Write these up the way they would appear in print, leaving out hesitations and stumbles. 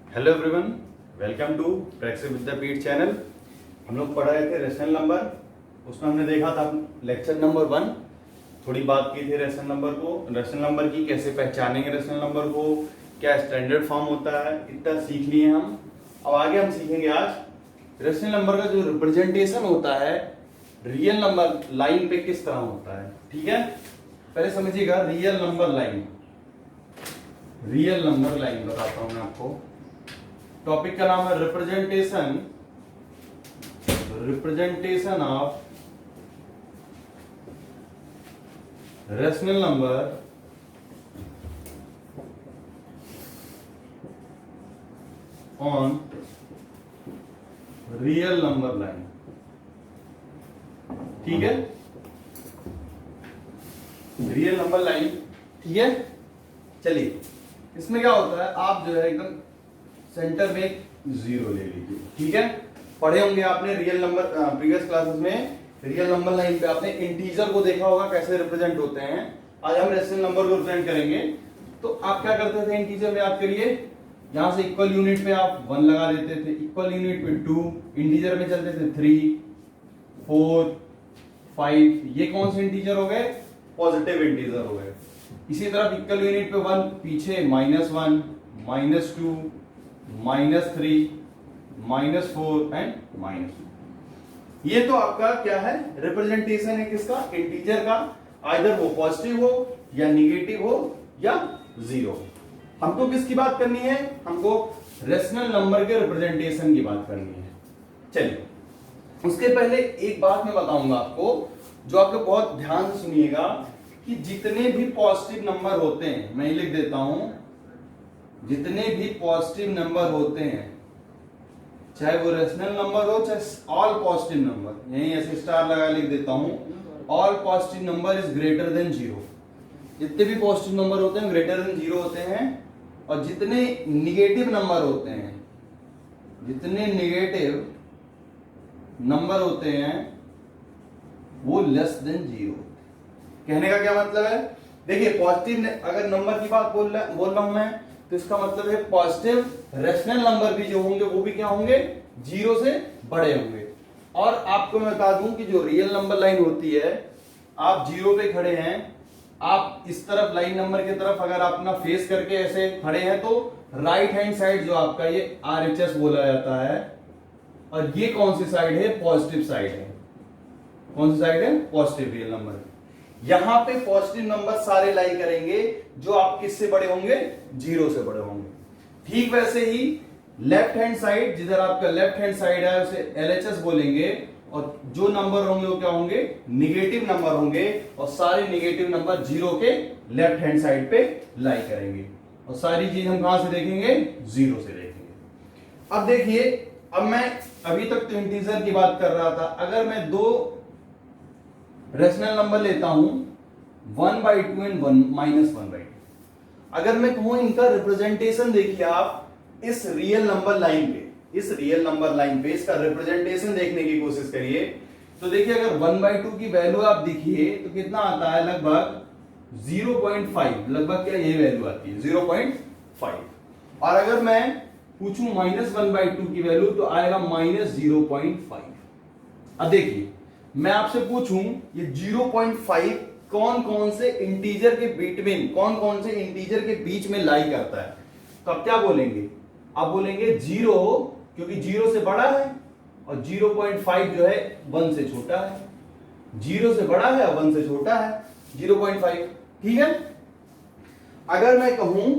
Hello everyone, welcome to practice Vidyapeeth channel. हम लोग पढ़ रहे थे रेशनल नंबर। उसमें हमने देखा था लेक्चर नंबर 1। थोड़ी बात की थी रेशनल नंबर की कैसे पहचानेंगे रेशनल नंबर को, क्या स्टैंडर्ड फॉर्म होता है, इतना सीख लिए हम। अब आगे हम सीखेंगे आज रेशनल नंबर का जो रिप्रेजेंटेशन होता है रियल नंबर लाइन पे किस तरह होता है। ठीक है, पहले समझिएगा रियल नंबर लाइन बताता हूं मैं आपको। टॉपिक का नाम है representation of rational number on real number line. ठीक है, रियल नंबर लाइन। ठीक है, चलिए इसमें क्या होता है, आप जो है एकदम सेंटर में एक जीरो ले लीजिए। ठीक है, पढ़े होंगे आपने रियल नंबर प्रीवियस क्लासेस में। रियल नंबर लाइन पे आपने इंटीजर को देखा होगा कैसे रिप्रेजेंट होते हैं। आज हम रेशनल नंबर को रिप्रेजेंट करेंगे। तो आप क्या करते थे इंटीजर में, याद करिए, यहां से इक्वल यूनिट पे आप 1 लगा देते थे, इक्वल यूनिट पे 2, इंटीजर में चलते थे 3, 4, 5। ये कौन से इंटीजर हो गए? पॉजिटिव इंटीजर हो गए। इसी तरह इक्वल यूनिट पे 1, पीछे -1, -2, -3, -4 एंड -2। ये तो आपका क्या है, रिप्रेजेंटेशन है किसका? इंटीजर का। आइदर वो पॉजिटिव हो या निगेटिव हो या जीरो। हमको किसकी बात करनी है? हमको रेशनल नंबर के रिप्रेजेंटेशन की बात करनी है। चलिए, उसके पहले एक बात मैं बताऊंगा आपको, जो आपको बहुत ध्यान से सुनिएगा, कि जितने भी पॉजिटिव नंबर होते हैं, मैं लिख देता हूं, जितने भी पॉजिटिव नंबर होते हैं, चाहे वो रेशनल नंबर हो चाहे ऑल पॉजिटिव नंबर, यहीं ऐसे स्टार लगा लिख देता हूं, all positive number is greater than 0। जितने भी पॉजिटिव नंबर होते हैं ग्रेटर देन 0 होते हैं, और जितने निगेटिव नंबर होते हैं, जितने निगेटिव नंबर होते हैं वो लेस देन 0। कहने का क्या मतलब है? देखिए, पॉजिटिव अगर नंबर की बात बोल रहा हूं मैं, तो इसका मतलब है पॉजिटिव रेशनल नंबर भी जो होंगे वो भी क्या होंगे? 0 से बड़े होंगे। और आपको मैं बता दूं कि जो रियल नंबर लाइन होती है, आप 0 पे खड़े हैं, आप इस तरफ लाइन नंबर की तरफ अगर आप अपना फेस करके ऐसे खड़े हैं, तो राइट हैंड साइड जो आपका ये RHS बोला जाता है, और ये कौन सी साइड है? पॉजिटिव साइड है। कौन सी साइड है? Positive real number. यहां पे पॉजिटिव नंबर सारे लाई करेंगे जो आप किससे बड़े होंगे? 0 से बड़े होंगे। ठीक वैसे ही लेफ्ट हैंड साइड, जिधर आपका लेफ्ट हैंड साइड है उसे LHS बोलेंगे, और जो नंबर होंगे वो क्या होंगे? निगेटिव नंबर होंगे, और सारे निगेटिव नंबर 0 के लेफ्ट हैंड साइड पे लाई करेंगे। और सारी चीज हम कहां से देखेंगे? 0 से देखेंगे। अब देखिए, अब मैं अभी तक तो इंटीजर की बात कर रहा था। अगर मैं दो रेशनल नंबर लेता हूं, 1/2 एंड -1/2, अगर मैं कहूं इनका रिप्रेजेंटेशन, देखिए आप इस रियल नंबर लाइन पे इसका रिप्रेजेंटेशन देखने की कोशिश करिए। तो देखिए, अगर 1/2 की वैल्यू आप देखिए तो कितना आता है? लगभग 0.5। लगभग क्या ये वैल्यू आती है? 0.5। और अगर मैं पूछूं -1/2 की वैल्यू, तो आएगा -0.5। अब देखिए, मैं आपसे पूछूं ये 0.5 कौन कौन से इंटीजर के बिटवीन, कौन कौन से इंटीजर के बीच में लाई करता है, तो आप क्या बोलेंगे? आप बोलेंगे 0, क्योंकि 0 से बड़ा है, और 0.5 जो है 1 से छोटा है। 0 से बड़ा है, 1 से छोटा है 0.5। ठीक है, अगर मैं कहूं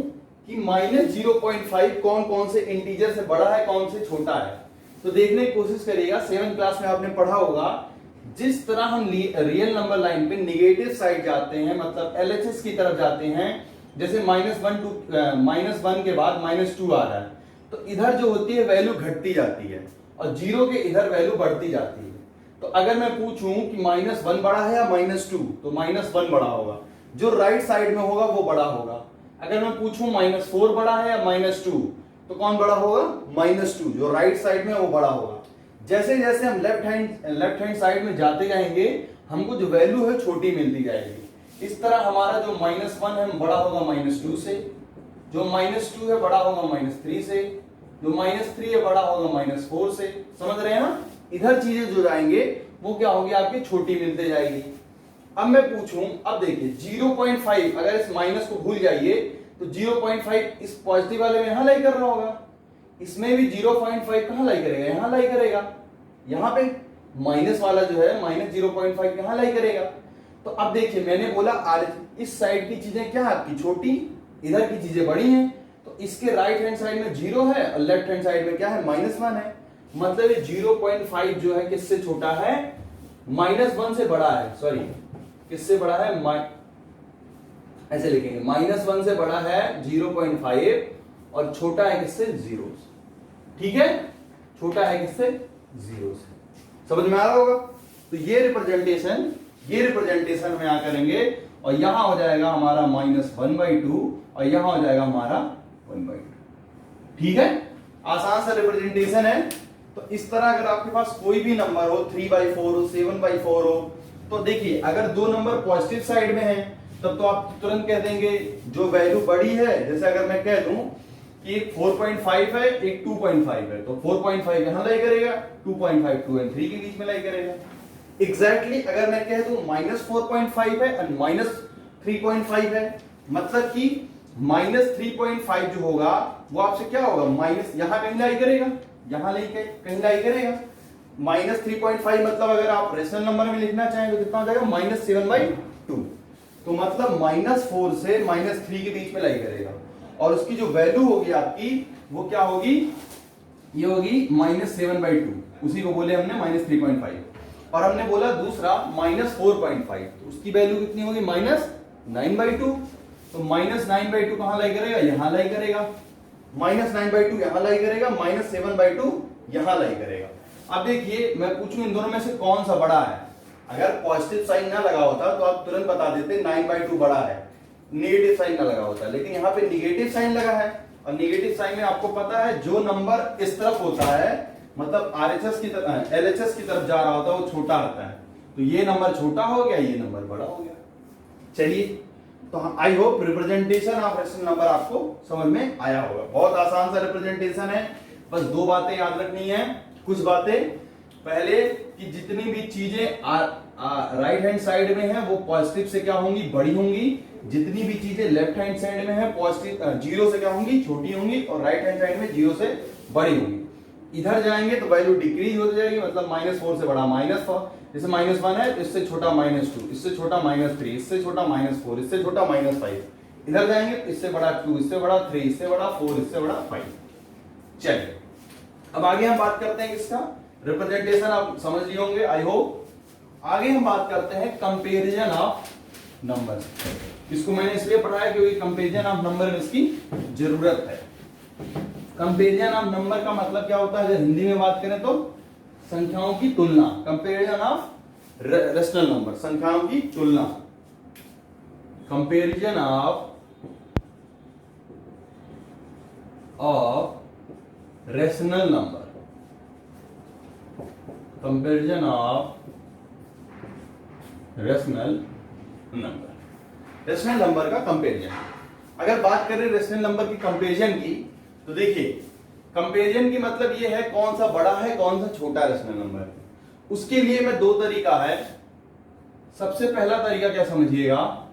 कि -0.5 कौन कौन से इंटीजर से बड़ा है, कौन से छोटा है, तो देखने की कोशिश करिएगा। 7th क्लास में आपने पढ़ा होगा, जिस तरह हम रियल नंबर लाइन पे निगेटिव साइड जाते हैं, मतलब LHS की तरफ जाते हैं, जैसे -1 के बाद -2 आ रहा है, तो इधर जो होती है वैल्यू घटती जाती है, और 0 के इधर वैल्यू बढ़ती जाती है। तो अगर मैं पूछूं कि -1 बड़ा है या -2, तो -1 बड़ा होगा, जो राइट साइड में होगा वो बड़ा होगा। अगर मैं पूछूं -4 बड़ा है या -2, तो कौन बड़ा होगा? -2, जो राइट साइड में वो बड़ा होगा। जैसे जैसे हम लेफ्ट हैंड साइड में जाते जाएंगे, हमको जो वैल्यू है छोटी मिलती जाएगी। इस तरह हमारा जो -1 है बड़ा होगा -2 से, जो -2 है बड़ा होगा -3 से, जो -3 है बड़ा होगा -4 से, समझ रहे हैं ना। इधर चीजें जो जाएंगे वो क्या होगी आपकी छोटी मिलते जाएगी। अब मैं पूछूं, अब देखिए 0.5 अगर इस माइनस को भूल जाइए तो 0.5 इस पॉजिटिव वाले में यहां लाई कर रहा होगा, इसमें भी 0.5 कहां लाई करेगा, यहां लाई करेगा, यहां पे माइनस वाला जो है -0.5 कहां लाई करेगा। तो अब देखिए मैंने बोला इस साइड की चीजें क्या है आपकी छोटी, इधर की चीजें बड़ी हैं, तो इसके राइट हैंड साइड में 0 है और लेफ्ट हैंड साइड में क्या है -1 है। मतलब ये 0.5 जो है किससे छोटा है, -1 से बड़ा है, सॉरी किससे बड़ा है, ऐसे लिखेंगे -1 से बड़ा है 0.5 और छोटा है किससे, 0 से। ठीक है, छोटा है किससे, 0 से। समझ में आ रहा होगा। तो ये रिप्रेजेंटेशन में आ करेंगे और यहां हो जाएगा हमारा -1/2 और यहां हो जाएगा हमारा 1/2। ठीक है, आसान सा रिप्रेजेंटेशन है। तो इस तरह अगर आपके पास कोई भी नंबर हो 3/4 हो 7/4 हो, तो देखिए अगर दो नंबर पॉजिटिव साइड में है तब तो आप तुरंत कह देंगे जो वैल्यू बड़ी है, जैसे अगर मैं कह दूं कि एक 4.5 है एक 2.5 है, तो 4.5 यहां लाई करेगा, 2.5 2 और 3 के बीच में लाई करेगा। एग्जैक्टली अगर मैं कह दूं -4.5 है और -3.5 है, मतलब कि -3.5 जो होगा वो आपसे क्या होगा, माइनस यहां कहीं लाई करेगा, यहां कहीं लाई करेगा। -3.5 मतलब अगर आप रेशनल नंबर में लिखना चाहें तो कितना हो जाएगा, -7/2। तो मतलब -4 से -3 के बीच में लाई करेगा और उसकी जो वैल्यू होगी आपकी वो क्या होगी, ये होगी -7/2, उसी को बोले हमने -3.5। और हमने बोला दूसरा -4.5, तो उसकी वैल्यू कितनी होगी, -9/2। तो -9/2 कहां लाई करेगा, यहां लाई करेगा, -9/2 यहां लाई करेगा, -7/2 यहां लाई करेगा। अब देखिए मैं पूछूं इन दोनों में से कौन सा बड़ा है, अगर पॉजिटिव साइन ना लगा होता तो आप तुरंत बता देते 9/2 बड़ा है, नेगेटिव साइन ना लगा होता, लेकिन यहाँ पे नेगेटिव साइन लगा है और नेगेटिव साइन में आपको पता है जो नंबर इस तरफ होता है, मतलब आरएचएस की तरफ एलएचएस की तरफ जा रहा होता है वो छोटा होता है, तो ये नंबर छोटा हो गया, ये नंबर बड़ा हो गया। चलिए, तो I hope representation of rational number आपको समझ में आया होगा। बहुत आसान सा रिप्रेजेंटेशन है, बस दो बातें याद रखनी है, कुछ बातें। पहले कि जितनी भी चीजें राइट हैंड साइड में है वो पॉजिटिव से क्या होंगी, बड़ी होंगी, जितनी भी चीजें लेफ्ट हैंड साइड में है पॉजिटिव 0 से क्या होंगी, छोटी होंगी, और राइट हैंड साइड में 0 से बड़ी होंगी। इधर जाएंगे तो वैल्यू डिक्रीज हो जाएगी, मतलब -4 से बड़ा -4, जैसे -1 है तो इससे छोटा -2, इससे छोटा -3, इससे छोटा -4, इससे छोटा -5। इधर जाएंगे तो इससे बड़ा 2, इससे बड़ा 3, इससे बड़ा 4, इससे बड़ा 5। चलिए अब आगे हम बात करते हैं किसका, रिप्रेजेंटेशन आप समझ लिए होंगे आई होप। आगे हम बात करते हैं कंपैरिजन ऑफ नंबर। इसको मैंने इसलिए पढ़ाया क्योंकि कंपैरिजन ऑफ नंबर में इसकी जरूरत है। कंपैरिजन ऑफ नंबर का मतलब क्या होता है, अगर हिंदी में बात करें तो संख्याओं की तुलना, कंपैरिजन ऑफ रेशनल नंबर, संख्याओं की तुलना, comparison of rational number, comparison of rational number, rational number का कंपैरिजन। अगर बात करें रेशनल नंबर की कंपैरिजन की, तो देखिए कंपैरिजन की मतलब ये है कौन सा बड़ा है कौन सा छोटा रेशनल नंबर। उसके लिए मैं दो तरीका है। सबसे पहला तरीका क्या समझिएगा,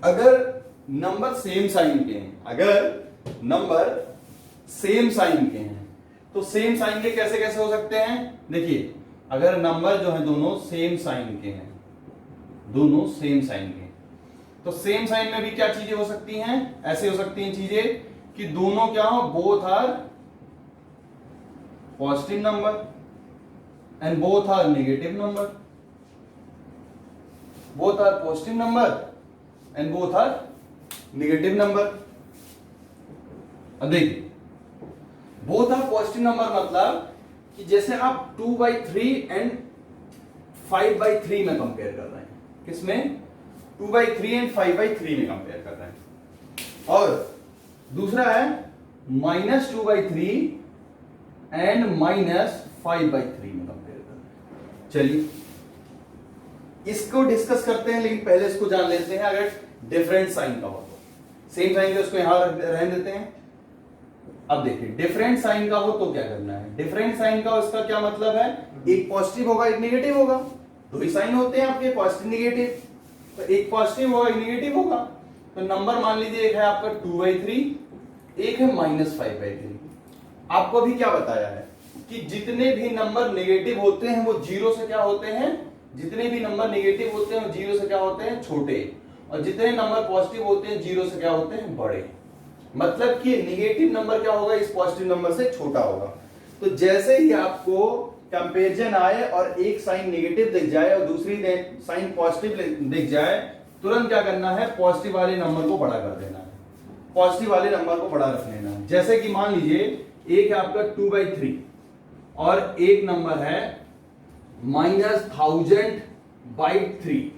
अगर नंबर सेम साइन के हैं, अगर नंबर सेम साइन के हैं तो सेम साइन के कैसे कैसे हो सकते हैं, देखिए अगर नंबर जो है दोनों सेम साइन के हैं, दोनों सेम साइन के, तो सेम साइन में भी क्या चीजें हो सकती हैं, ऐसे हो सकती हैं चीजें कि दोनों क्या हो, both are positive number and both are negative number, both are positive number and both are negative number. अब देखिए बोथ आर पॉजिटिव नंबर मतलब कि जैसे आप 2/3 एंड 5/3 में कंपेयर कर रहे हैं, किसमें, 2/3 एंड 5/3 में कंपेयर कर रहे हैं। और दूसरा है -2/3 एंड -5/3 में कंपेयर कर रहे हैं। चलिए इसको डिस्कस करते हैं, लेकिन पहले इसको जान लेते हैं। अगर डिफरेंट साइन का हो तो सेम साइन के उसको यहां रहने देते हैं, अब देखिए डिफरेंट साइन का हो तो क्या करना है, डिफरेंट साइन का उसका क्या मतलब है, एक पॉजिटिव होगा एक नेगेटिव होगा, दो ही साइन होते हैं आपके पॉजिटिव नेगेटिव, तो एक पॉजिटिव होगा एक नेगेटिव होगा। तो नंबर मान लीजिए एक है आपका 2/3, एक है -5/3। आपको भी क्या बताया है कि जितने भी नंबर नेगेटिव होते हैं वो जीरो से क्या होते हैं, जितने भी नंबर नेगेटिव होते हैं वो जीरो से क्या होते हैं, छोटे, और जितने नंबर पॉजिटिव होते हैं जीरो से क्या होते हैं, बड़े। मतलब कि नेगेटिव नंबर क्या होगा, इस पॉजिटिव नंबर से छोटा होगा। तो जैसे ही आपको कंपैरिजन आए और एक साइन नेगेटिव दिख जाए और दूसरी साइन पॉजिटिव दिख जाए, तुरंत क्या करना है, पॉजिटिव वाले नंबर को बड़ा कर देना है, पॉजिटिव वाले नंबर को बड़ा रख लेना है। जैसे कि मान लीजिए एक है आपका 2/3 और एक नंबर है -1000/3,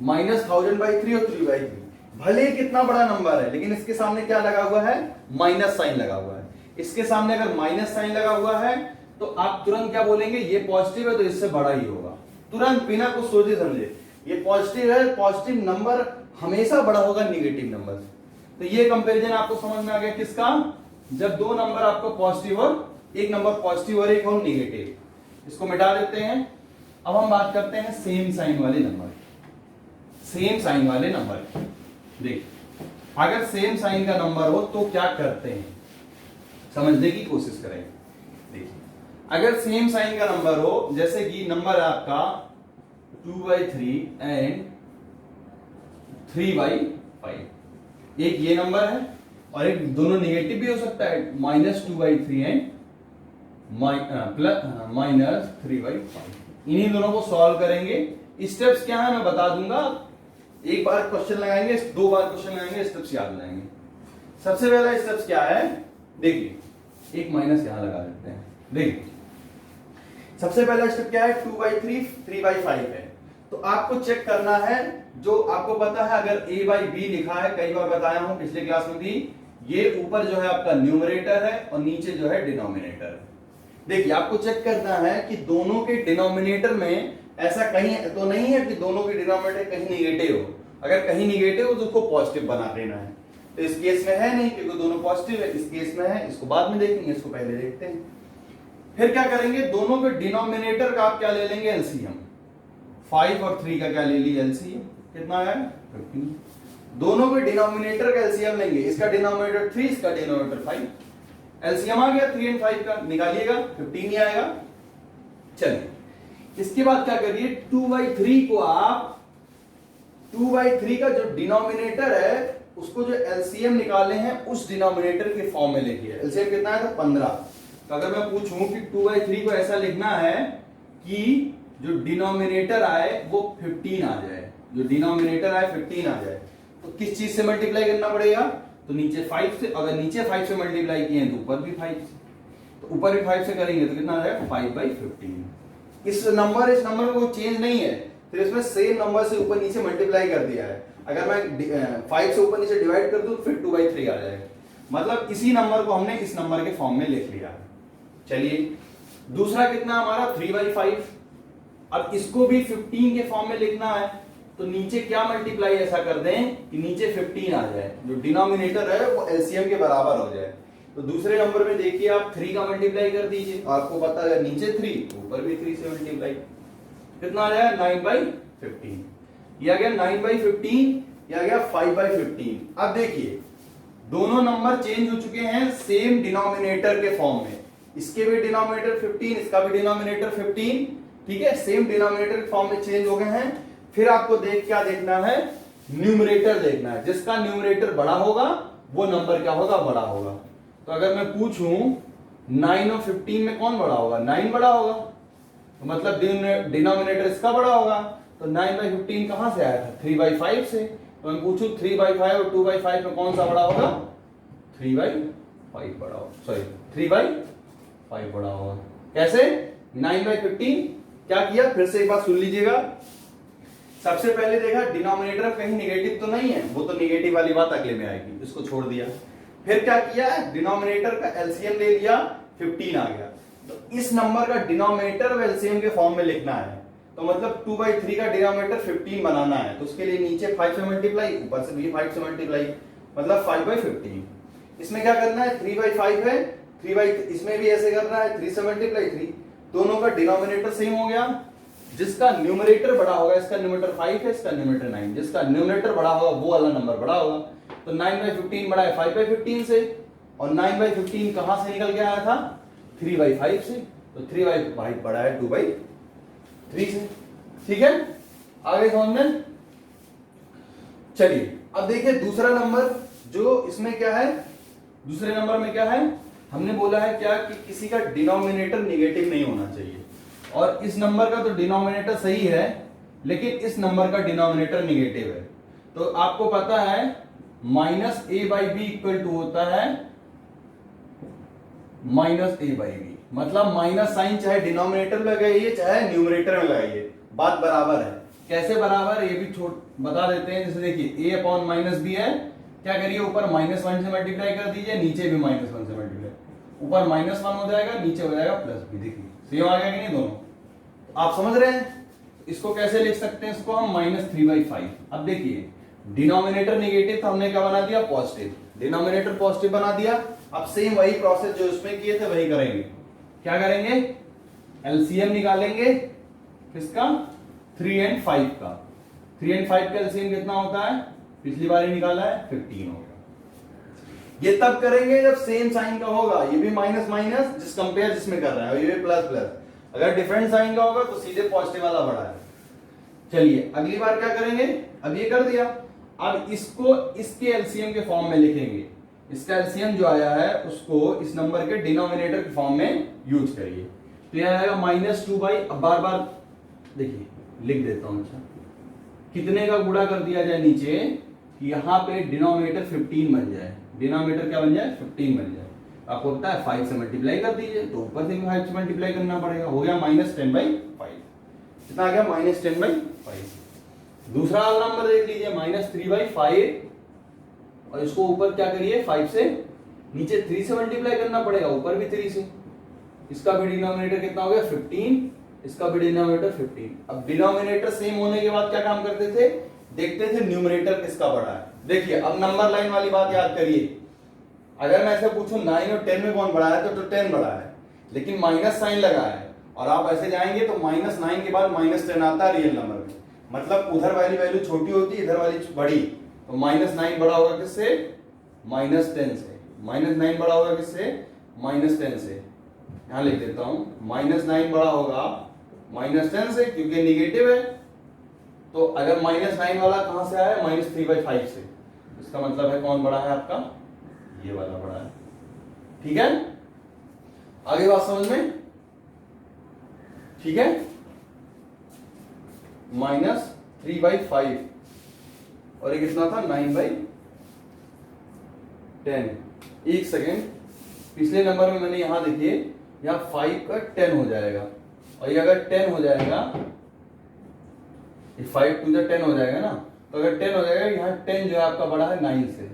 -1000/3 और 3/3। भले ही कितना बड़ा नंबर है लेकिन इसके सामने क्या लगा हुआ है, माइनस साइन लगा हुआ है। इसके सामने अगर माइनस साइन लगा हुआ है तो आप तुरंत क्या बोलेंगे, ये पॉजिटिव है तो इससे बड़ा ही होगा, तुरंत बिना कुछ सोचे समझे। ये पॉजिटिव है, पॉजिटिव नंबर हमेशा बड़ा होगा नेगेटिव नंबर से। तो ये कंपैरिजन आपको समझ में आ गया किसका, जब दो नंबर आपको पॉजिटिव और एक नंबर पॉजिटिव और एक और नेगेटिव। इसको मिटा देते हैं। अब हम बात करते हैं सेम साइन वाले नंबर, सेम साइन वाले नंबर। देख अगर सेम साइन का नंबर हो तो क्या करते हैं, समझने की कोशिश करें। देखिए अगर सेम साइन का नंबर हो, जैसे कि नंबर है आपका 2/3 एंड 3/5, एक ये नंबर है और एक दोनों नेगेटिव भी हो सकता है, -2/3 एंड -3/5। इन्हीं दोनों को सॉल्व करेंगे। स्टेप्स क्या है मैं बता दूंगा, एक बार क्वेश्चन लगाएंगे, दो बार क्वेश्चन लगाएंगे, स्टेप्स याद लगाएंगे। सबसे पहला स्टेप्स क्या है, देखिए एक माइनस यहां लगा देते हैं। देखिए सबसे पहला स्टेप क्या है, 2/3 3/5 है। तो आपको चेक करना है, जो आपको पता है अगर a/b लिखा है, कई बार बताया हूं पिछले क्लास में भी, ये ऊपर जो है आपका न्यूमरेटर है और नीचे जो है डिनोमिनेटर है। देखिए आपको चेक करना है कि दोनों के डिनोमिनेटर में ऐसा कहीं तो नहीं है कि दोनों के डिनोमिनेटर कहीं निगेटिव हो। अगर कहीं निगेटिव हो तो उसको पॉजिटिव बना देना है। तो इस केस में है नहीं क्योंकि दोनों पॉजिटिव है, इस केस में है, इसको बाद में देखेंगे, इसको पहले देखते हैं। फिर क्या करेंगे, दोनों के डिनोमिनेटर का आप क्या ले लेंगे, एलसीएम। 5 और 3 का क्या ले लिया, एलसीएम। कितना है, 15। दोनों के डिनोमिनेटर का एलसीएम लेंगे, इसका डिनोमिनेटर 3, इसका डिनोमिनेटर 5। एलसीएम आ गया 3 और 5 का, निकालिएगा 15 ही आएगा। चलिए इसके बाद क्या करिए, 2/3 को आप 2/3 का जो डिनोमिनेटर है उसको जो एलसीएम निकाले हैं उस डिनोमिनेटर के फॉर्म में लिखिए। एलसीएम कितना है, तो 15। तो अगर मैं पूछूं कि 2/3 को ऐसा लिखना है कि जो डिनोमिनेटर आए वो 15 आ जाए, जो डिनोमिनेटर आए 15 आ जाए, तो किस चीज से मल्टीप्लाई करना पड़ेगा, तो नीचे 5 से। अगर नीचे 5 से मल्टीप्लाई किए तो ऊपर भी 5 से, तो ऊपर भी 5 से करेंगे तो कितना आ जाएगा, 5/15। इस नंबर को चेंज नहीं है, फिर इसमें सेम नंबर से ऊपर नीचे मल्टीप्लाई कर दिया है। अगर मैं 5 से ऊपर नीचे डिवाइड कर दूं तो फिर 2/3 आ जाएगा। मतलब इसी नंबर को हमने इस नंबर के फॉर्म में लिख लिया। चलिए दूसरा कितना हमारा, 3/5। अब इसको भी 15 के फॉर्म में लिखना है, तो नीचे क्या मल्टीप्लाई ऐसा कर दें कि नीचे 15 आ जाए, जो डिनोमिनेटर है वो एलसीएम के बराबर हो जाए। तो दूसरे नंबर में देखिए आप 3 का मल्टीप्लाई कर दीजिए, आपको पता है नीचे 3 ऊपर भी 3 से मल्टीप्लाई, कितना आ जाएगा, 9/15। ये आ गया 9/15, ये आ गया 5/15। अब देखिए दोनों नंबर चेंज हो चुके हैं सेम डिनोमिनेटर के फॉर्म में। इसके भी डिनोमिनेटर 15, इसका भी डिनोमिनेटर 15, ठीक है, सेम डिनोमिनेटर के फॉर्म में चेंज हो गए हैं। फिर आपको क्या देखना है, न्यूमरेटर देखना है। जिसका न्यूमरेटर बड़ा होगा वो नंबर क्या होगा, बड़ा होगा। तो अगर मैं पूछूं 9 और 15 में कौन बड़ा होगा, 9 बड़ा होगा, तो मतलब डिनोमिनेटर इसका बड़ा होगा। तो 9/15 कहां से आया था, 3/5 से। तो मैं पूछूं 3/5 और 2/5 में कौन सा बड़ा होगा, 3/5 बड़ा होगा, सॉरी 3/5 बड़ा होगा। कैसे, 9/15 क्या किया, फिर से एक बात सुन लीजिएगा। सबसे पहले देखा डिनोमिनेटर कहीं नेगेटिव तो नहीं है, वो तो नेगेटिव वाली बात अगले में आएगी, इसको छोड़ दिया। फिर क्या किया, डिनोमिनेटर का एलसीएम ले लिया, 15 आ गया। तो इस नंबर का डिनोमिनेटर और एलसीएम के फॉर्म में लिखना है। तो मतलब 2/3 का डिनोमिनेटर 15 बनाना है, तो उसके लिए नीचे 5 से मल्टीप्लाई, ऊपर से भी 5 से मल्टीप्लाई, मतलब 5/15। इसमें क्या करना है, 3/5 है, 3 इसमें भी ऐसे करना है, 3 से मल्टीप्लाई 3, दोनों का डिनोमिनेटर सेम हो गया। जिसका न्यूमरेटर बड़ा होगा, इसका न्यूमरेटर 5 है, इसका न्यूमरेटर 9, जिसका न्यूमरेटर बड़ा होगा वो वाला नंबर बड़ा होगा। तो 9/15 बड़ा है 5/15 से, और 9/15 कहां से निकल के आया था, 3/5 से, तो 3/5 बड़ा है 2/3 से। ठीक है, आगे समझ में। चलिए अब देखिए दूसरा नंबर, जो इसमें क्या है, दूसरे नंबर में क्या है, हमने बोला है क्या कि किसी का डिनोमिनेटर नेगेटिव नहीं होना चाहिए, और इस नंबर का तो डिनोमिनेटर सही है लेकिन इस नंबर का डिनोमिनेटर नेगेटिव है। तो आपको पता है -a/b इक्वल टू होता है -a/b, मतलब माइनस साइन चाहे डिनोमिनेटर में लगाइए चाहे न्यूमरेटर में लगाइए, बात बराबर है। कैसे बराबर, ये भी बता देते हैं। जैसे देखिए a/-b है, क्या करिए ऊपर -1 से मल्टीप्लाई कर दीजिए, नीचे भी -1 से मल्टीप्लाई, ऊपर -1 हो जाएगा, नीचे हो जाएगा +b। देखिए सेम आ गया कि नहीं दोनों, आप समझ रहे हैं। इसको कैसे लिख सकते हैं, इसको हम -3/5। अब देखिए डिनोमिनेटर नेगेटिव था, हमने क्या बना दिया, पॉजिटिव, डिनोमिनेटर पॉजिटिव बना दिया। अब सेम वही प्रोसेस जो उसमें किए थे वही करेंगे। क्या करेंगे, एलसीएम निकालेंगे किसका, 3 और 5 का। 3 और 5 का एलसीएम कितना होता है, पिछली बार ही निकाला है, 15 होगा। ये तब करेंगे जब सेम साइन का होगा, ये भी माइनस माइनस जिस कंपेयर जिसमें कर रहा है, और ये भी प्लस प्लस। अगर डिफरेंट साइन का होगा तो सीधे पॉजिटिव वाला बड़ा है। चलिए अगली बार क्या करेंगे, अब ये कर दिया, अब इसको इसके एलसीएम के फॉर्म में लिखेंगे। इसका एलसीएम जो आया है उसको इस नंबर के डिनोमिनेटर के फॉर्म में यूज करिए। तो यह आएगा -2/, अब बार बार देखिए लिख देता हूं। अच्छा, कितने का गुणा कर दिया जाए नीचे, यहां पे डिनोमिनेटर 15 बन जाए, डिनोमिनेटर क्या बन जाए, 15 बन जाए। आपको पता है 5 से मल्टीप्लाई कर दीजिए, तो ऊपर से 5 से मल्टीप्लाई करना पड़ेगा, हो गया -10/5। कितना आ गया, -10/5। दूसरा वाला नंबर देख लीजिए, -3/5, और इसको ऊपर क्या करिए 5 से, नीचे 3 से मल्टीप्लाई करना पड़ेगा, ऊपर भी 3 से। इसका भी डिनोमिनेटर कितना हो गया, 15, इसका भी डिनोमिनेटर 15। अब डिनोमिनेटर सेम होने के बाद क्या काम करते थे, देखते थे न्यूमरेटर किसका बड़ा है। देखिए अब नंबर लाइन वाली बात याद करिए, अगर मैं ऐसे पूछूं 9 और 10 में कौन बड़ा है, तो 10 बड़ा है, लेकिन माइनस साइन लगा है, और आप ऐसे जाएंगे तो -9 के बाद -10 आता है रियल नंबर में, मतलब उधर वाली वैल्यू छोटी होती है, इधर वाली बड़ी। तो -9 बड़ा होगा किससे, -10 से। -9 बड़ा होगा किससे, -10 से। यहां लिख देता हूं, -9 बड़ा होगा -10 से, क्योंकि नेगेटिव है। तो अगर -9 वाला कहां से आया, -3/5 से, इसका मतलब है कौन बड़ा है आपका, ये वाला बड़ा है। ठीक है, आगे बात समझ में, ठीक है। -3/5 और ये कितना था, 9/10। एक सेकेंड, पिछले नंबर में मैंने यहां देखिए, यहां 5 का 10 हो जाएगा, और ये अगर 10 हो जाएगा, 5 to the 10 हो जाएगा ना, तो अगर 10 हो जाएगा, यहाँ 10 जो है आपका बड़ा है 9 से,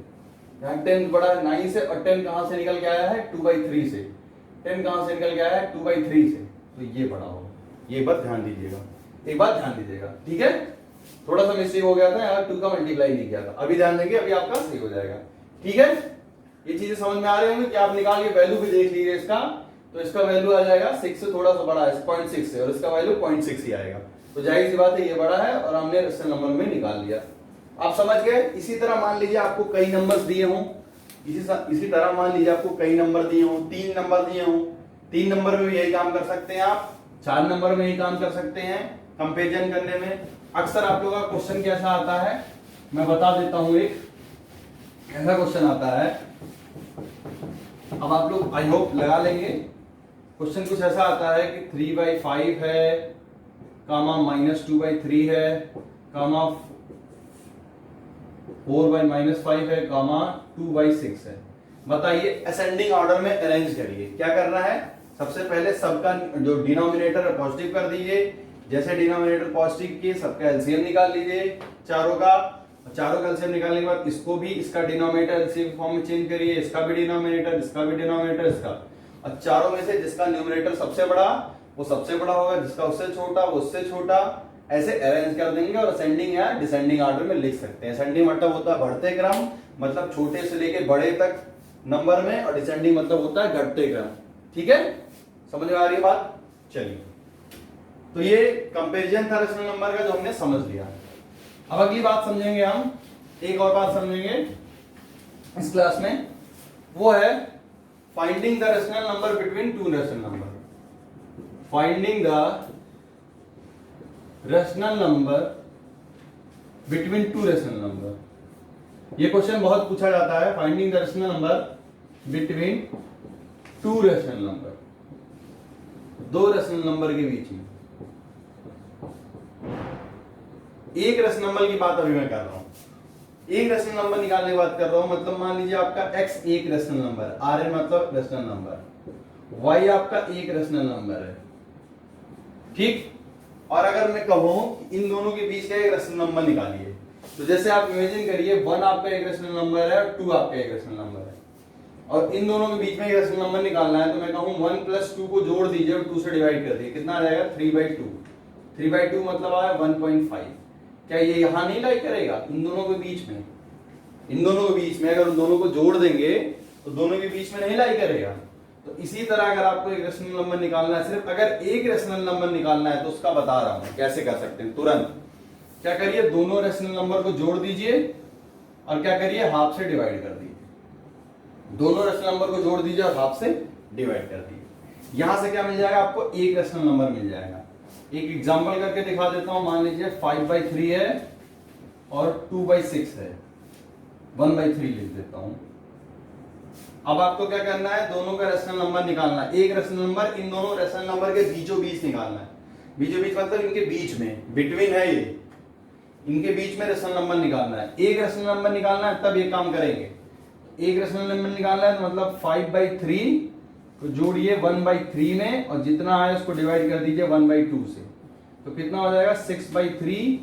यहाँ 10 बड़ा है 9 से, और 10 कहां से निकल के आया है, 2/3 से। 10 कहां से निकल के आया है, 2/3 से, तो ये बड़ा होगा। ये बात ध्यान दीजिएगा, एक बात ध्यान दीजिएगा, ठीक है। थोड़ा सा मिस्टेक हो गया था, यहाँ 2 का मल्टीप्लाई नहीं किया था, अभी ध्यान देंगे, अभी आपका सही हो जाएगा। ठीक है, ये चीजें समझ में आ रही होंगी कि आप निकाल के वैल्यू भी देख लीजिए इसका, तो इसका वैल्यू आ जाएगा 6 से थोड़ा सा बड़ा है, 0.6 से, और इसका वैल्यू 0.6 ही आएगा। तो जाहिर सी बात है ये बड़ा है, और हमने इससे नंबर में निकाल लिया। आप समझ गए। इसी तरह मान लीजिए आपको कई नंबर्स दिए हों, इसी तरह मान लीजिए आपको कई नंबर दिए हों, 3 नंबर दिए हों, 3 नंबर में भी यही काम कर सकते हैं आप, 4 नंबर में यही काम कर सकते हैं कंपेरिजन करने में। अक्सर आप लोगों का क्वेश्चन कैसा आता है, मैं बता देता हूं, एक ऐसा क्वेश्चन आता है, अब आप लोग आई होप लगा लेंगे। क्वेश्चन कुछ ऐसा आता है कि 3/5 है, कामा -2/3 है, कामा 4/-5 है, कामा 2/6 है। बताइए असेंडिंग ऑर्डर में अरेंज करिए। क्या करना है, सबसे पहले सबका जो डिनोमिनेटर है पॉजिटिव कर दीजिए, जैसे डिनोमिनेटर पॉजिटिव किए सबका एलसीएम निकाल लीजिए, चारों का एलसीएम निकालने के बाद इसको भी इसका डिनोमिनेटर एलसीएम फॉर्म में चेंज करिए, इसका भी डिनोमिनेटर, इसका भी डिनोमिनेटर, इसका, और चारों में से जिसका न्यूमरेटर सबसे बड़ा वो सबसे बड़ा होगा, जिसका उससे छोटा वो उससे छोटा, ऐसे अरेंज कर देंगे और असेंडिंग या डिसेंडिंग ऑर्डर में लिख सकते हैं। असेंडिंग मतलब होता है बढ़ते क्रम, मतलब छोटे से लेके बड़े तक नंबर में, और डिसेंडिंग मतलब होता है घटते क्रम। ठीक है, समझ में आ रही है बात? चलिए, तो ये कंपैरिजन था रेशनल नंबर का, जो हमने समझ लिया। अब अगली बात समझेंगे हम, एक और बात समझेंगे इस क्लास में, वो है finding the rational number between two rational number. Finding the rational number between two rational number. ये क्वेश्चन बहुत पूछा जाता है, finding the rational number between two rational number, दो रेशनल नंबर के बीच में। एक रेशनल नंबर की बात अभी मैं कर रहा हूं, एक रेशनल नंबर निकालने की बात कर रहा हूं। मतलब मान लीजिए आपका x एक रेशनल नंबर, Rn मतलब रेशनल नंबर, y आपका एक रेशनल नंबर है, ठीक। और अगर मैं कहूं कि इन दोनों के बीच का एक रेशनल नंबर निकालिए, तो जैसे आप इमेजिन करिए 1 आपका एक रेशनल नंबर है और 2 आपका एक रेशनल नंबर है, और इन दोनों के बीच में एक रेशनल नंबर निकालना है, तो मैं कहूं 1 + 2 को जोड़ दीजिए और 2 से डिवाइड कर दीजिए, कितना आ जाएगा? 3/2। 3/2 मतलब आया 1.5। क्या ये यहां नहीं लाई करेगा? इन दोनों के बीच में, इन दोनों के बीच में अगर उन दोनों को जोड़ देंगे तो दोनों के बीच में नहीं लाई करेगा। तो इसी तरह अगर आपको एक रेशनल नंबर निकालना है, सिर्फ अगर एक रेशनल नंबर निकालना है, तो उसका बता रहा हूं कैसे कर सकते हैं तुरंत। क्या करिए, दोनों रेशनल नंबर को जोड़ दीजिए और क्या करिए, हाफ से डिवाइड कर दीजिए। दोनों रेशनल नंबर को जोड़ दीजिए और हाफ से डिवाइड कर दीजिए। यहां से क्या मिल जाएगा आपको? एक रेशनल नंबर मिल जाएगा। एक एग्जांपल करके दिखा देता हूं। मान लीजिए 5/3 है और 2/6 है, 1/3 लिख देता हूं। अब आपको क्या करना है? दोनों का रेशनल नंबर निकालना है। एक रेशनल नंबर इन दोनों रेशनल नंबर के बीचों बीच निकालना है। बीचों बीच मतलब इनके बीच में, बिटवीन है ये, इनके बीच में रेशनल नंबर निकालना है। एक रेशनल नंबर निकालना है तब ये काम करेंगे। एक रेशनल नंबर निकालना है तो मतलब 5/3 को जोड़िए 1/3 में, और जितना है उसको डिवाइड कर दीजिए 1/2 से, तो कितना हो जाएगा? 6/3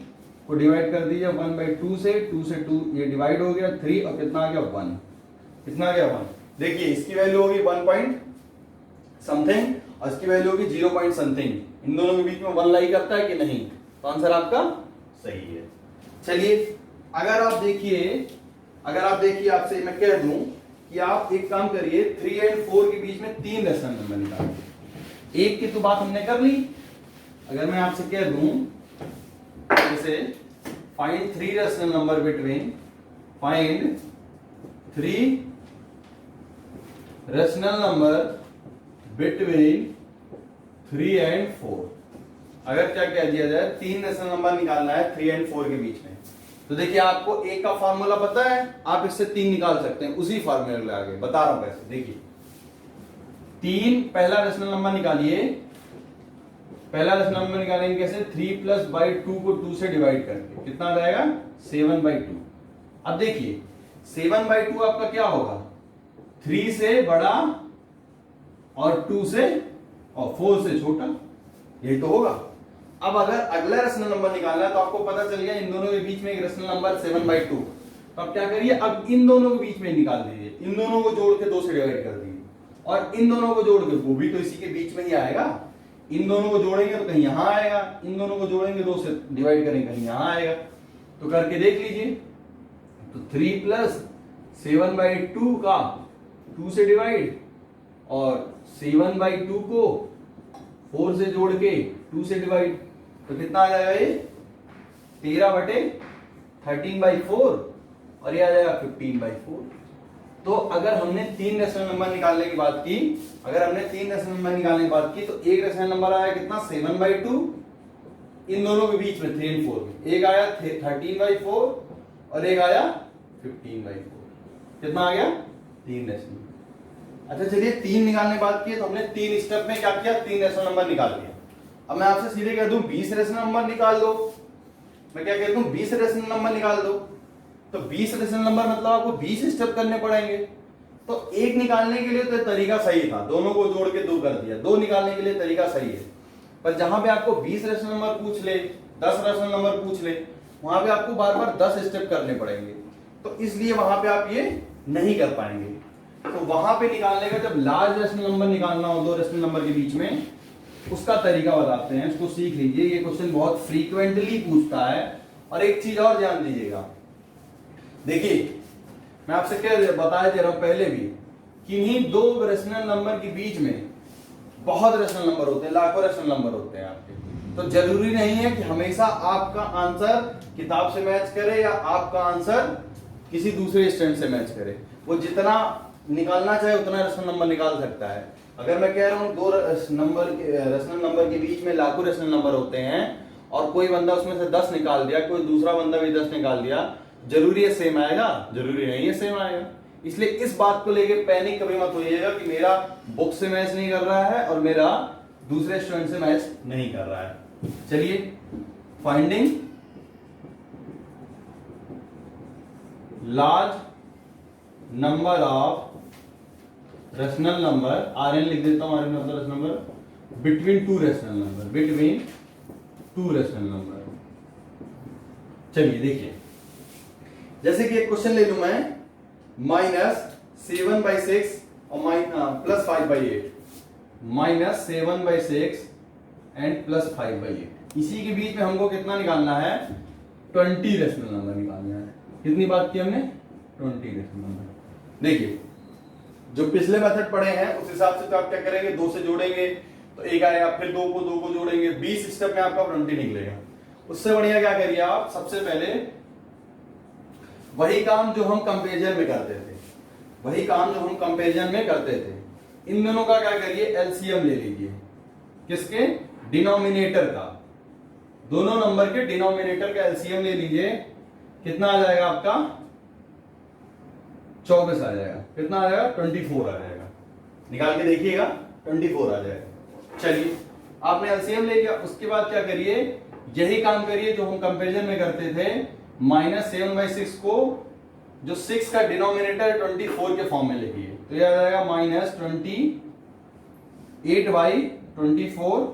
को डिवाइड कर दीजिए 1/2 से, 2 से 2 ये डिवाइड हो गया, 3 और कितना आ गया? 1। कितना आ गया? 1। देखिए इसकी वैल्यू होगी 1 पॉइंट समथिंग और इसकी वैल्यू होगी 0 पॉइंट समथिंग। इन दोनों के बीच में 1 लाई करता है कि नहीं? तो आंसर आपका सही है। चलिए, अगर आप देखिए आपसे मैं कह दूं कि आप एक काम करिए, 3 और 4 के बीच में 3 रेशनल नंबर निकालिए। एक की तो बात हमने कर ली। अगर मैं आपसे कह दूं जैसे find 3 rational number between, find 3 rational number between 3 और 4। अगर क्या कह दिया जाए 3 रेशनल नंबर निकालना है 3 और 4 के बीच में, तो देखिए आपको एक का फार्मूला पता है, आप इससे 3 निकाल सकते हैं उसी फार्मूले में आगे बता रहा हूं कैसे। देखिए 3 पहला रेशनल नंबर निकालिए। पहला रेशनल नंबर निकालेंगे कैसे? 3+/2 को 2 से डिवाइड करके कितना आ जाएगा? 7/2। अब देखिए 7/2 आपका क्या होगा? 3 से बड़ा और 2 से और 4 से छोटा, यही तो होगा। अब अगर अगला रेशनल नंबर निकालना है तो आपको पता चल गया इन दोनों के बीच में एक रेशनल नंबर 7/2। तो अब क्या करिए, अब इन दोनों के बीच में निकाल दीजिए। इन दोनों को जोड़ के 2 से डिवाइड कर दीजिए, और इन दोनों को जोड़ के, वो भी तो इसी के बीच में ही आएगा। इन दोनों को जोड़ेंगे तो कहीं यहां आएगा, इन दोनों को जोड़ेंगे 2 से डिवाइड करेंगे कहीं यहां आएगा। तो करके देख लीजिए, तो 3 + 7/2 का 2 से डिवाइड, और 7/2 को 4 से जोड़ के 2 से डिवाइड, तो कितना आ जाएगा? ये 13/13/4 और ये आ जाएगा 15/4। तो अगर हमने 3 रेशनल नंबर निकालने की बात की, तो एक रेशनल नंबर आया कितना? 7/2। इन दोनों के बीच में 3 और 4 में एक आया 13/4 और एक आया 15/4। कितना आ गया? 3 रेशनल। अच्छा चलिए, 3 निकालने की बात की तो हमने 3 स्टेप में क्या किया? 3 रेशनल नंबर निकाल दिया। अब मैं आपसे सीधे कह दूं 20 रेशनल नंबर निकाल दो, मैं क्या कहता हूं 20 रेशनल नंबर निकाल दो, तो 20 रेशनल नंबर मतलब आपको 20 स्टेप करने पड़ेंगे। तो एक निकालने के लिए तो तरीका सही था, दोनों को जोड़ के 2 कर दिया। 2 निकालने के लिए तरीका सही है, पर जहां पे आपको 20 रेशनल नंबर पूछ ले, 10 रेशनल नंबर पूछ ले, वहां पे आपको बार बार 10 स्टेप करने पड़ेंगे, तो इसलिए वहां पे आप ये नहीं कर पाएंगे। तो वहां पे निकालने का, जब लार्ज रेशनल नंबर निकालना हो 2 रेशनल नंबर के बीच में, उसका तरीका बताते हैं, उसको सीख लीजिए। ये क्वेश्चन बहुत फ्रीक्वेंटली पूछता है। और एक चीज और ध्यान दीजिएगा, देखिए मैं आपसे क्या बताया दे रहा हूं पहले भी, किन्हीं दो रेशनल नंबर के बीच में बहुत रेशनल नंबर होते हैं, लाखों रेशनल नंबर होते हैं आपके, तो जरूरी नहीं है कि हमेशा आपका आंसर किताब से मैच करे या आपका आंसर किसी दूसरे स्टैंड से मैच करे। वो जितना निकालना चाहे उतना रेशनल नंबर निकाल सकता है। अगर मैं कह रहा हूँ दो रेशनल नंबर के बीच में लाखों रेशनल नंबर होते हैं और कोई बंदा उसमें से 10 निकाल दिया, कोई दूसरा बंदा भी 10 निकाल दिया, जरूरी है सेम आएगा? जरूरी नहीं है सेम आएगा। इसलिए इस बात को लेके पैनिक कभी मत होइएगा कि मेरा बुक से मैच नहीं कर रहा है और मेरा दूसरे स्टूडेंट से मैच नहीं कर रहा है। चलिए, finding large number of rational number, RN लिख देता हूं, आरएन मतलब rational number between two rational number, between two rational number. चलिए देखिए, जैसे कि एक क्वेश्चन ले लूं मैं, -7/6 और +5/8, -7/6 एंड +5/8, इसी के बीच में हमको कितना निकालना है? 20 रेशनल नंबर निकालना है। कितनी बात की हमने? 20 रेशनल नंबर। देखिए, जो पिछले मेथड पढ़े हैं उस हिसाब से तो आप क्या करेंगे, 2 से जोड़ेंगे तो 1 आएगा, फिर 2 को जोड़ेंगे, 20 स्टेप में आपका 20 निकलेगा। उससे बढ़िया क्या करिए आप, सबसे पहले वही काम जो हम कंपेरिजन में करते थे, वही काम जो हम कंपेरिजन में करते थे, इन दोनों का क्या करिए, एलसीएम ले लीजिए। किसके? डिनोमिनेटर का, दोनों नंबर के डिनोमिनेटर का एलसीएम ले लीजिए। कितना आ जाएगा आपका? 24 आ जाएगा। कितना आ जाएगा? 24 आ जाएगा। निकाल के देखिएगा, 24 आ जाएगा। चलिए, आपने एलसीएम ले लिया, उसके बाद क्या करिए, यही काम करिए जो हम कंपैरिजन में करते थे। -7/6 को, जो 6 का डिनोमिनेटर 24 के फॉर्म में लिखिए, तो यह आ जाएगा -28/24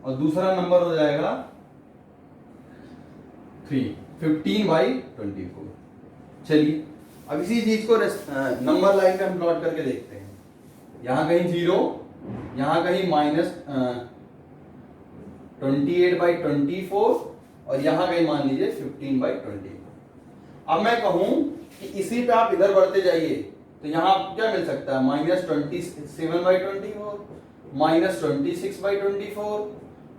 और दूसरा नंबर हो जाएगा 15/24। चलिए, अब इसी चीज को नंबर लाइन पे हम प्लॉट करके देखते हैं। यहां कहीं 0, यहां कहीं -28/24 और यहां कहीं मान लीजिए 15/24। अब मैं कहूं कि इसी पे आप इधर बढ़ते जाइए तो यहां आपको क्या मिल सकता है? -27/24, -26/24,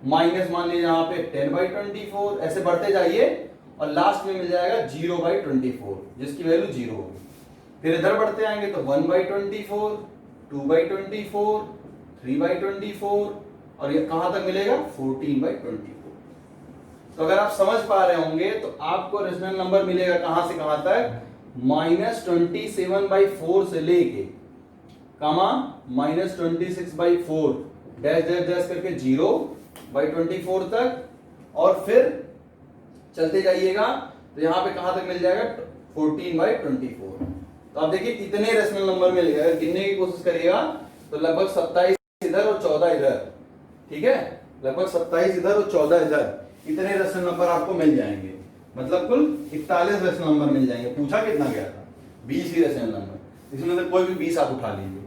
माइनस मान लीजिए यहाँ पे 10/24, ऐसे बढ़ते जाइए और लास्ट में मिल जाएगा 0/24, जिसकी वैल्यू 0 होगी। फिर इधर बढ़ते आएंगे तो 1/24, 2/24, 3/24 और ये कहां तक मिलेगा? 14/24। तो अगर आप समझ पा रहे होंगे तो आपको रेशनल नंबर मिलेगा कहां से कहां तक? -27/4 से लेके -26/4 डैश डैश डैश करके 0/24 तक, और फिर चलते जाइएगा तो यहां पे कहां तक मिल जाएगा? 14/24। तो आप देखिए कितने रेशनल नंबर मिल गए। अगर गिनने की कोशिश करिएगा तो लगभग 27 इधर और 14 इधर, ठीक है, लगभग 27 इधर और 14 इधर, इतने रेशनल नंबर आपको मिल जाएंगे। मतलब कुल 41 रेशनल नंबर मिल जाएंगे। पूछा कितना गया था? 20 ही रेशनल नंबर, इसमें से कोई भी 20 आप उठा लीजिए।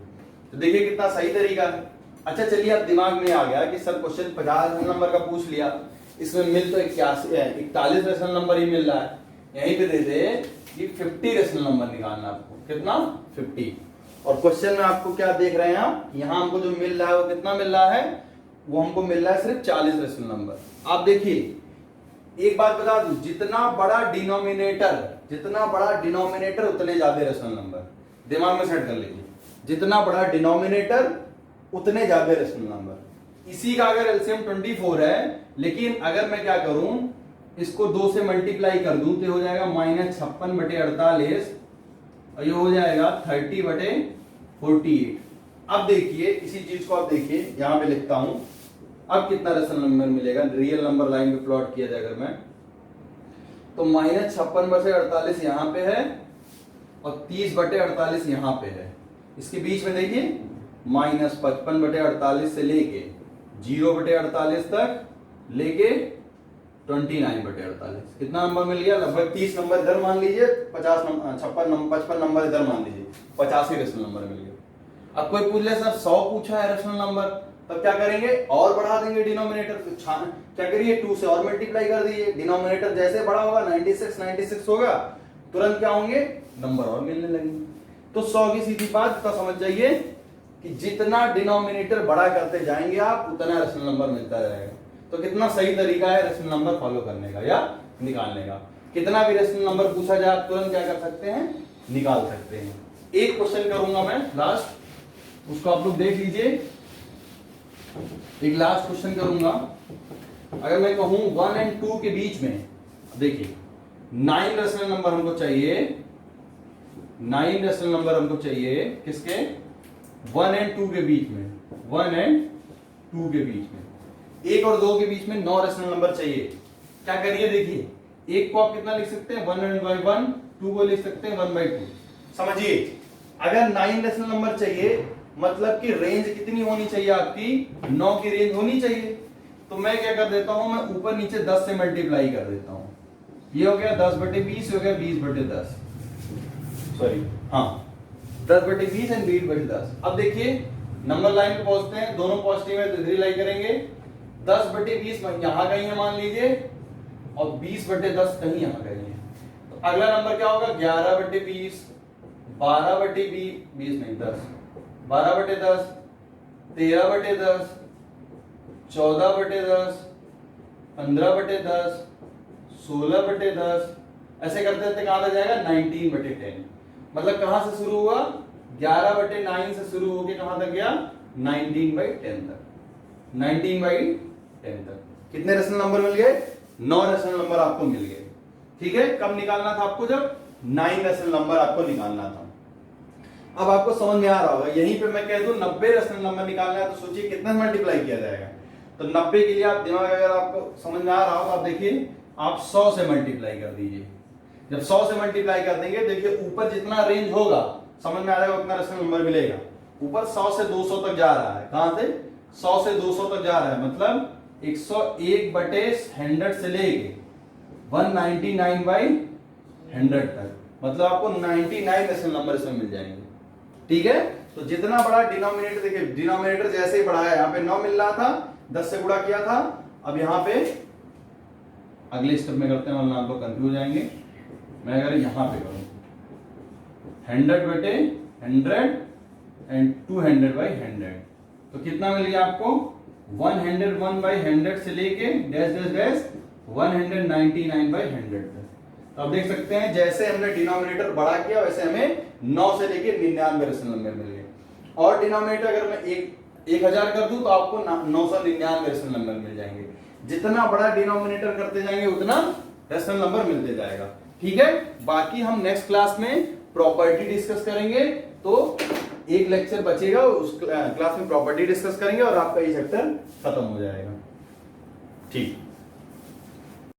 तो देखिए कितना सही तरीका है। अच्छा चलिए, अब दिमाग में आ गया कि सर क्वेश्चन 50 रेशनल नंबर का पूछ लिया, इसमें मिल तो 41 रेशनल नंबर ही मिल रहा है, यहीं पे दे दे कि 50 रेशनल नंबर निकालना आपको। कितना? 50। और क्वेश्चन में आपको क्या देख रहे हैं आप, यहाँ हमको जो मिल रहा है वो कितना मिल रहा है? वो हमको मिल रहा है सिर्फ 40 रेशनल नंबर। आप देखिए, एक बात बता दूं, जितना बड़ा डिनोमिनेटर उतने ज्यादा रेशनल नंबर। दिमाग में सेट कर लीजिए, जितना बड़ा डिनोमिनेटर उतने ज्यादा रेशनल नंबर। इसी का अगर एलसीएम 24 है, लेकिन अगर मैं क्या करूं, इसको 2 से मल्टीप्लाई कर दूं तो हो जाएगा -56/48 और ये हो जाएगा 30/48। अब देखिए इसी चीज को आप देखिए, यहां पे लिखता हूं, अब कितना रेशनल नंबर मिलेगा रियल नंबर लाइन पे प्लॉट किया जाए अगर मैं, तो -56/48 यहां पे है और 30/48 यहां पे है। इसके बीच में देखिए -55/48 से लेके 0/48 तक लेके 29/48, कितना नंबर मिल गया? लगभग 30 नंबर इधर मान लीजिए, 55 नंबर इधर मान लीजिए, 85 रेशनल नंबर मिल गया। अब कोई पूछ ले सर 100 पूछा है रेशनल नंबर, तब क्या करेंगे? और बढ़ा देंगे डिनोमिनेटर। क्या करिए, 2 से और मल्टीप्लाई कर दीजिए। डिनोमिनेटर जैसे बड़ा होगा 96 होगा, तुरंत क्या होंगे? नंबर और मिलने लगेंगे। तो 100 की सीधी बात तो समझ जाइए कि जितना डिनोमिनेटर बड़ा करते जाएंगे आप उतना रेशनल नंबर मिलता जाएगा। तो कितना सही तरीका है रेशनल नंबर फॉलो करने का या निकालने का। कितना भी रेशनल नंबर पूछा जाए आप तुरंत क्या कर सकते हैं, निकाल सकते हैं। एक क्वेश्चन करूंगा मैं लास्ट, उसको आप लोग देख लीजिए। एक लास्ट क्वेश्चन करूंगा। अगर मैं कहूं 1 और 2 के बीच में, देखिए 9 रेशनल नंबर हमको चाहिए, 9 रेशनल नंबर हमको चाहिए किसके, 1 और 2 के बीच में, 1 और 2 के बीच में, 1 और 2 के बीच में 9 रेशनल नंबर चाहिए। क्या करिए, देखिए एक को आप कितना लिख सकते हैं 1/1, 2 को लिख सकते हैं 1/2। समझिए अगर 9 रेशनल नंबर चाहिए मतलब कि रेंज कितनी होनी चाहिए आपकी, 9 की रेंज होनी चाहिए। तो मैं क्या कर देता हूं, मैं ऊपर नीचे 10 से मल्टीप्लाई कर देता हूं। ये हो गया 10/20, हो गया 20/10, सॉरी हाँ 10/20 एंड 20/10। अब देखिए नंबर लाइन पे पहुंचते हैं, दोनों पॉजिटिव है तो इधर लाई करेंगे। 10/20 यहां कहीं है मान लीजिए, और 20/10 कहीं यहां कहीं है। तो अगला नंबर क्या होगा, 11/20, 12/20 नहीं 10, 12/10, 13/10, 14/10, 15/10, 16/10, ऐसे करते करते कहां तक जाएगा 19/10। मतलब कहां से शुरू हुआ, 11/9 से शुरू होके कहां तक गया 19/10 तक, 19/10 तक। कितने रेशनल नंबर मिल गए, 9 रेशनल नंबर आपको मिल गए। ठीक है, कब निकालना था आपको, जब 9 रेशनल नंबर आपको निकालना था। अब आपको समझ में आ रहा होगा, यहीं पे मैं कह दूं 90 रेशनल नंबर निकालना है तो सोचिए कितना मल्टीप्लाई किया जाएगा। तो 90 के लिए आप दिमाग अगर आपको समझ में आ रहा हो तो आप देखिए आप 100 से मल्टीप्लाई कर दीजिए। जब 100 से मल्टीप्लाई कर देंगे, देखिए ऊपर जितना रेंज होगा समझ में आ जाएगा उतना रेशनल नंबर मिलेगा। ऊपर 100 से 200 तक जा रहा है, कहां से 100 से 200 तक जा रहा है, मतलब 101/100 से लेके 199/100 तक, मतलब आपको 99 रेशनल नंबर इसमें मिल जाएंगे। ठीक है, तो जितना बड़ा डिनोमिनेटर, देखिए डिनोमिनेटर जैसे ही बढ़ा है, यहाँ पे 9 मिल रहा था, 10 से गुणा किया था। अब यहाँ पे अगले स्टेप में करते हैं वरना आप लोग कंफ्यूज हो जाएंगे। मैं अगर यहाँ पे करूं 100/100 एंड 200/100, तो कितना मिल गया आपको 101/100 से लेके डैश डैश डैश 199/100 तक। तो आप देख सकते हैं जैसे हमने डिनोमिनेटर बड़ा किया वैसे हमें 9 से लेके 99 रेशनल नंबर मिल गए। और डिनोमिनेटर अगर मैं 1000 कर दूं तो आपको 999 रेशनल नंबर मिल जाएंगे। जितना बड़ा डिनोमिनेटर करते जाएंगे उतना रेशनल नंबर मिलते जाएगा। ठीक है, बाकी हम नेक्स्ट क्लास में प्रॉपर्टी डिस्कस करेंगे। तो एक लेक्चर बचेगा, उस क्लास में प्रॉपर्टी डिस्कस करेंगे और आपका ये चैप्टर खत्म हो जाएगा। ठीक।